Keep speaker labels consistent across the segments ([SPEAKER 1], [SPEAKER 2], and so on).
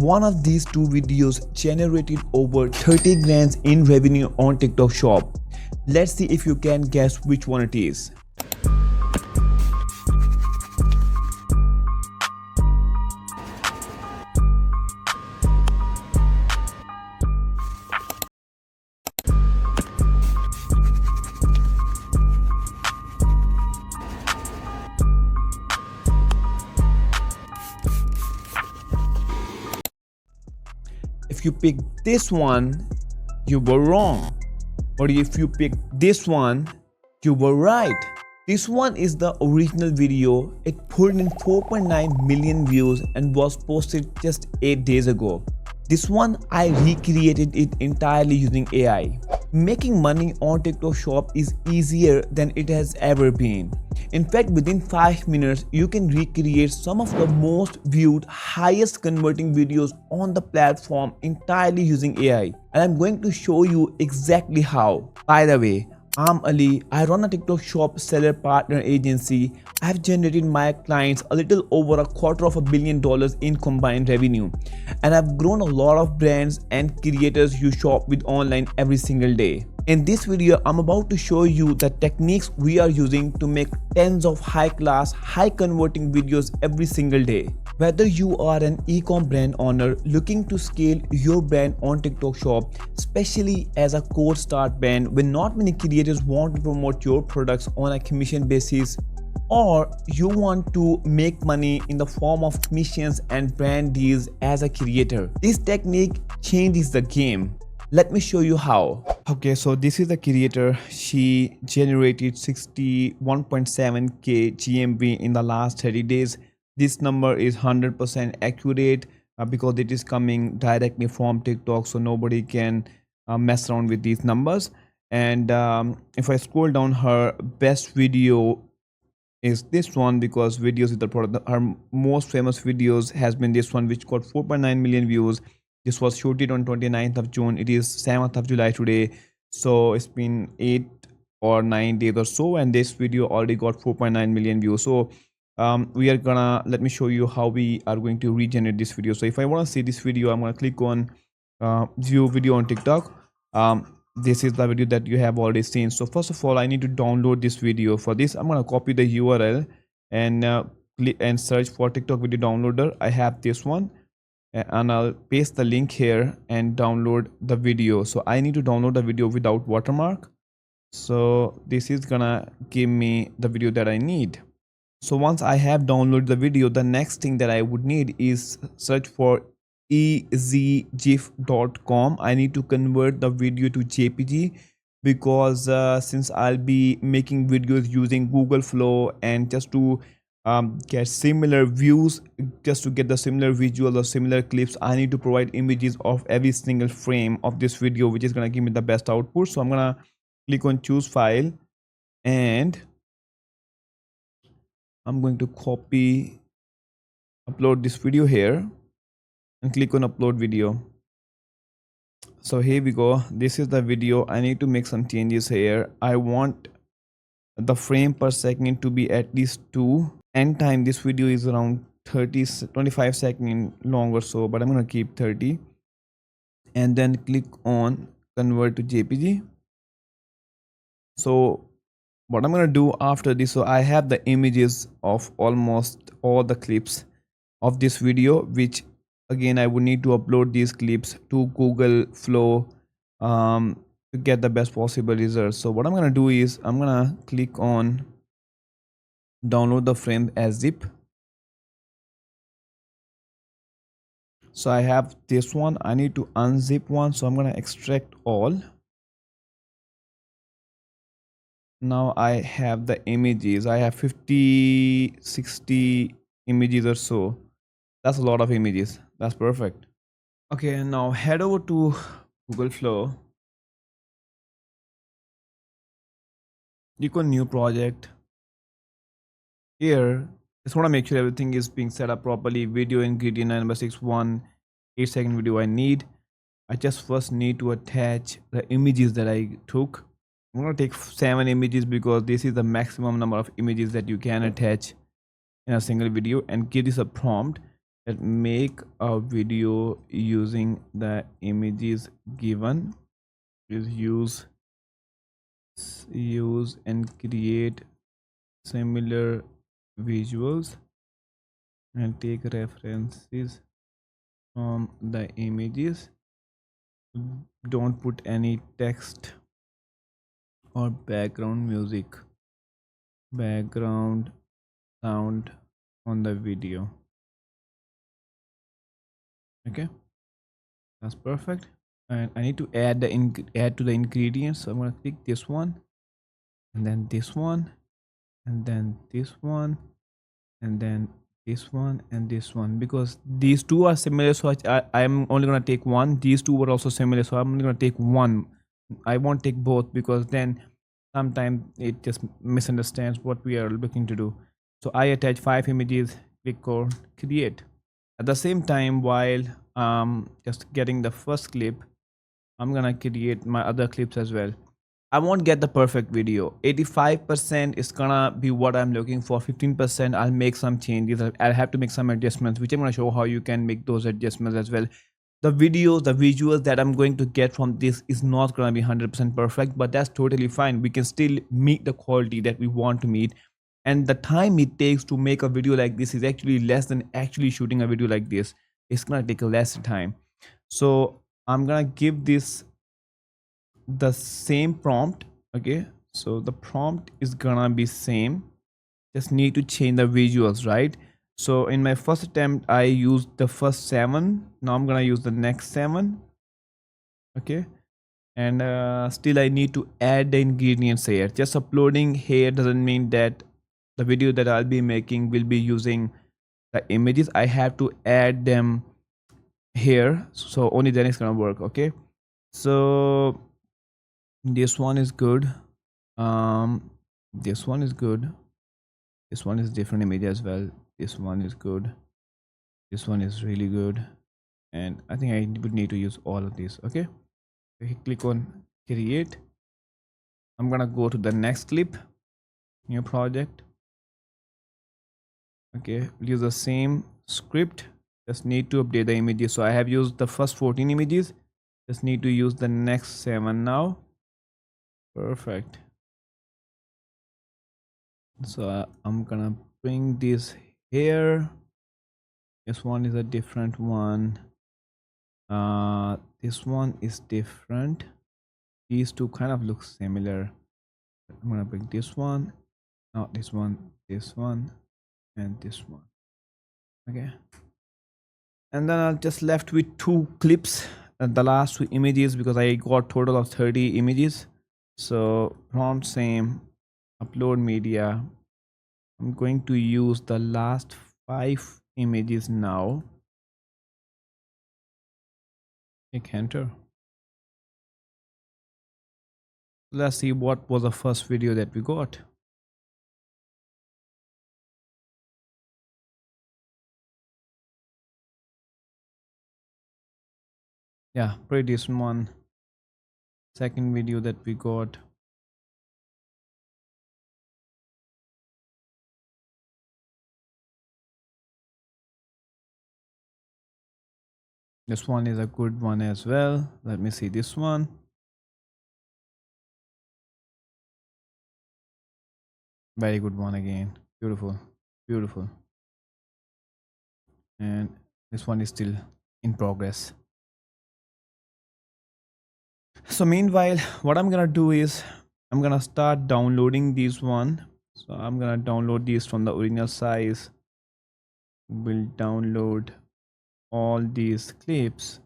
[SPEAKER 1] One of these two videos generated over 30 grand in revenue on TikTok Shop. Let's see if you can guess which one it is. If you pick this one, you were wrong. Or if you pick this one, you were right. This one is the original video. It pulled in 4.9 million views and was posted just 8 days ago. This one, I recreated it entirely using AI. Making money on TikTok Shop is easier than it has ever been. In fact, within 5 minutes, you can recreate some of the most viewed, highest converting videos on the platform entirely using AI. And I'm going to show you exactly how. By the way, I'm Ali. I run a TikTok Shop seller partner agency. I've generated my clients a little over $250 million in combined revenue. And I've grown a lot of brands and creators you shop with online every single day. In this video, I'm about to show you the techniques we are using to make tens of high-class, high-converting videos every single day. Whether you are an e-com brand owner looking to scale your brand on TikTok Shop, especially as a cold start brand when not many creators want to promote your products on a commission basis, or you want to make money in the form of commissions and brand deals as a creator, this technique changes the game. Let me show you how. Okay, so this is the creator. She generated 61.7k GMV in the last 30 days. This number is 100% accurate because it is coming directly from TikTok, so nobody can mess around with these numbers. And if I scroll down, her best video is this one because videos with the product, her most famous videos has been this one, which got 4.9 million views. This was shooted on 29th of June. It is 7th of July today. So it's been 8 or 9 days or so. And this video already got 4.9 million views. So let me show you how we are going to regenerate this video. So if I want to see this video, I'm going to click on view video on TikTok. This is the video that you have already seen. So first of all, I need to download this video. For this, I'm going to copy the URL and click and search for TikTok video downloader. I have this one. And I'll paste the link here and download the video. So I need to download the video without watermark. So this is gonna give me the video that I need. So once I have downloaded the video, the next thing that I would need is search for ezgif.com. I need to convert the video to JPG because since I'll be making videos using Google Flow and just to get similar views, just to get the similar visual or similar clips, I need to provide images of every single frame of this video, which is going to give me the best output. So I'm going to click on choose file and I'm going to copy, upload this video here and click on upload video. So here we go. This is the video. I need to make some changes here. I want the frame per second to be at least 2. End time this video is around 25 seconds long or so, but I'm going to keep 30 and then click on convert to JPG. So what I'm going to do after this, so I have the images of almost all the clips of this video, which again I would need to upload these clips to Google Flow to get the best possible results. So what I'm going to do is I'm going to click on download the frame as zip. So I have this one. I need to unzip one, so I'm going to extract all. Now I have the images. I have 50-60 images or so. That's a lot of images. That's perfect. Okay, now head over to Google Flow. Click on new project. Here, just want to make sure everything is being set up properly. Video ingredient number 6, 8-second video I need. I just first need to attach the images that I took. I'm going to take 7 images because this is the maximum number of images that you can attach in a single video, and give this a prompt. that make a video using the images given. Is use and create similar visuals and take references from the images. Don't put any text or background sound on the video. Okay, that's perfect. And I need to add add to the ingredients, so I'm going to click this one and then this one and then this one and then this one and this one, because these two are similar, so I'm only going to take one. These two were also similar, so I'm only going to take one. I won't take both because then sometimes it just misunderstands what we are looking to do. So I attach 5 images, click on create. At the same time, while just getting the first clip, I'm gonna create my other clips as well. I won't get the perfect video. 85% is gonna be what I'm looking for. 15% I'll make some changes. I'll have to make some adjustments, which I'm gonna show how you can make those adjustments as well. The videos, the visuals that I'm going to get from this is not gonna be 100% perfect, but that's totally fine. We can still meet the quality that we want to meet. And the time it takes to make a video like this is actually less than actually shooting a video like this. It's gonna take a less time. So I'm gonna give this the same prompt. Okay, so the prompt is gonna be same, just need to change the visuals, right? So in my first attempt I used the first 7, now I'm gonna use the next 7. Okay, and still I need to add the ingredients here. Just uploading here doesn't mean that the video that I'll be making will be using the images. I have to add them here, so only then it's gonna work. Okay, so this one is good, this one is good, this one is different image as well, this one is good, this one is really good, and I think I would need to use all of these. Okay, click on create. I'm gonna go to the next clip, new project. Okay, use the same script, just need to update the images. So I have used the first 14 images, just need to use the next 7 now. Perfect. So I'm gonna bring this here. This one is a different one, this one is different. These two kind of look similar. I'm gonna bring this one, not this one, this one and this one. Okay, and then I'll just left with 2 clips, the last 2 images, because I got total of 30 images. So prompt same, upload media. I'm going to use the last 5 images now. Click enter. Let's see what was the first video that we got. Yeah, pretty decent one. Second video that we got, this one is a good one as well. Let me see this one. Very good one again. Beautiful, beautiful. And this one is still in progress. So meanwhile, what I'm gonna do is I'm gonna start downloading these one. So I'm gonna download these from the original size. We'll download all these clips.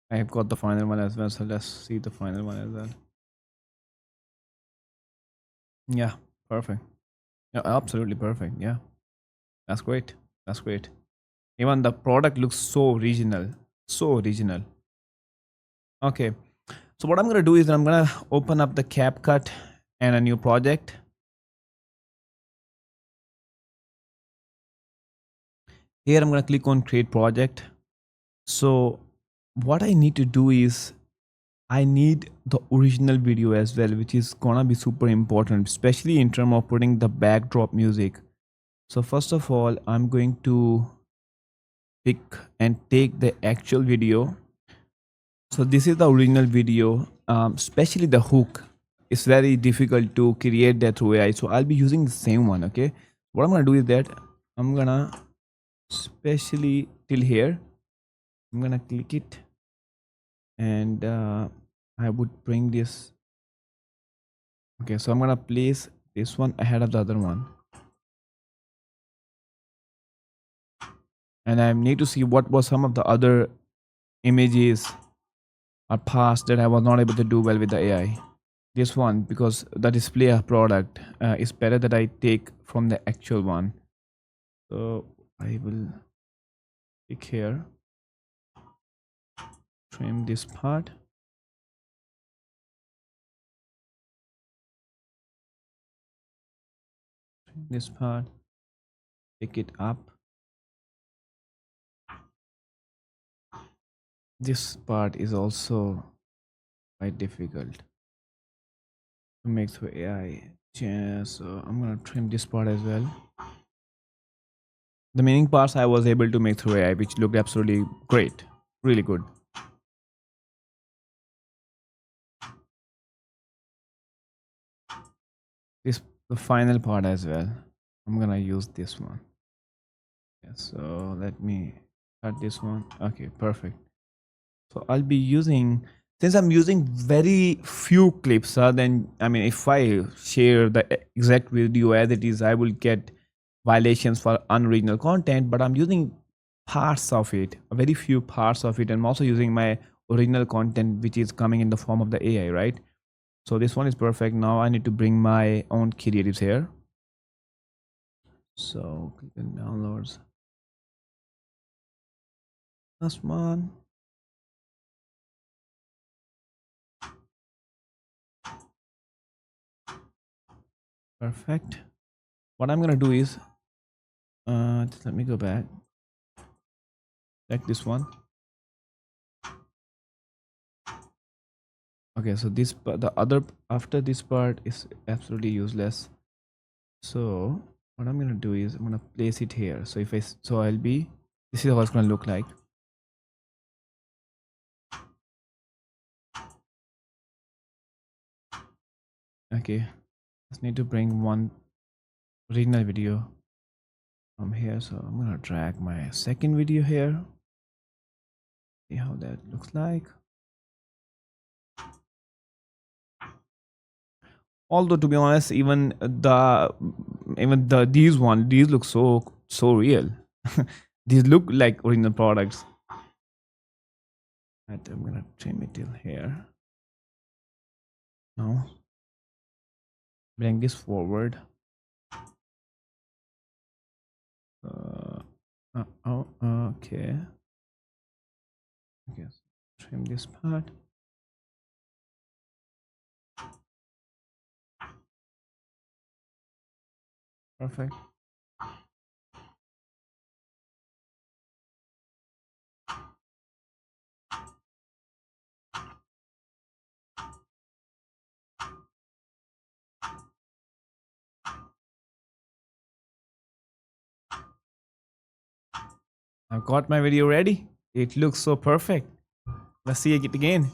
[SPEAKER 1] I've got the final one as well, so let's see the final one as well. Yeah, perfect. Yeah, absolutely perfect. Yeah, that's great. That's great. Even the product looks so original, so original. Okay, so what I'm gonna do is I'm gonna open up the CapCut and a new project. Here I'm gonna click on create project. So what I need to do is I need the original video as well, which is gonna be super important, especially in terms of putting the backdrop music. So first of all, I'm going to pick and take the actual video. So this is the original video, especially the hook. It's very difficult to create that through AI. So I'll be using the same one. Okay. What I'm gonna do is that I'm gonna, especially till here, I'm gonna click it, and I would bring this. Okay, so I'm gonna place this one ahead of the other one, and I need to see what was some of the other images or past that I was not able to do well with the AI. This one, because the display of product is better that I take from the actual one. So I will pick here, trim this part, this part, pick it up. This part is also quite difficult to make through AI. Yeah, so I'm gonna trim this part as well. The meaning parts I was able to make through AI, which looked absolutely great, really good. This the final part as well. I'm gonna use this one. Yeah, so let me cut this one. Okay, perfect. So I'll be using, since I'm using very few clips, then I mean, if I share the exact video as it is, I will get violations for unoriginal content. But I'm using parts of it, very few parts of it. I'm also using my original content, which is coming in the form of the AI, right? So this one is perfect. Now I need to bring my own creatives here. So click on downloads. Last one. Perfect. What I'm gonna do is, just let me go back. Like this one. Okay, so this the other after this part is absolutely useless. So what I'm gonna do is I'm gonna place it here. So if I so I'll be, this is how it's gonna look like. Okay, just need to bring one original video from here. So I'm gonna drag my second video here. See how that looks like. Although to be honest, even these look so real. These look like original products. Right, I'm gonna trim it till here. Now bring this forward. Oh, okay. Okay, so trim this part. Perfect. I've got my video ready. It looks so perfect. Let's see it again.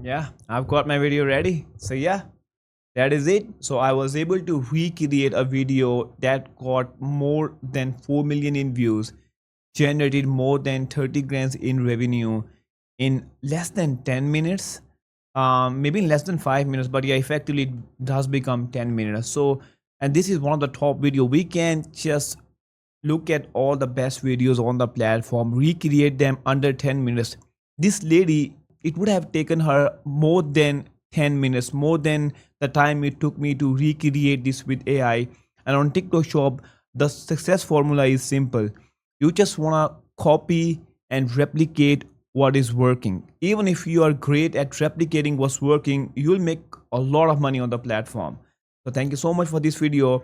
[SPEAKER 1] Yeah, I've got my video ready. So yeah, that is it. So I was able to recreate a video that got more than 4 million in views, generated more than 30 grand in revenue in less than 10 minutes, maybe in less than 5 minutes, but yeah, effectively it does become 10 minutes. So, and this is one of the top video. We can just look at all the best videos on the platform, recreate them under 10 minutes. This lady, it would have taken her more than 10 minutes, more than the time it took me to recreate this with AI. And on TikTok Shop, the success formula is simple. You just want to copy and replicate what is working. Even if you are great at replicating what's working, you'll make a lot of money on the platform. So thank you so much for this video.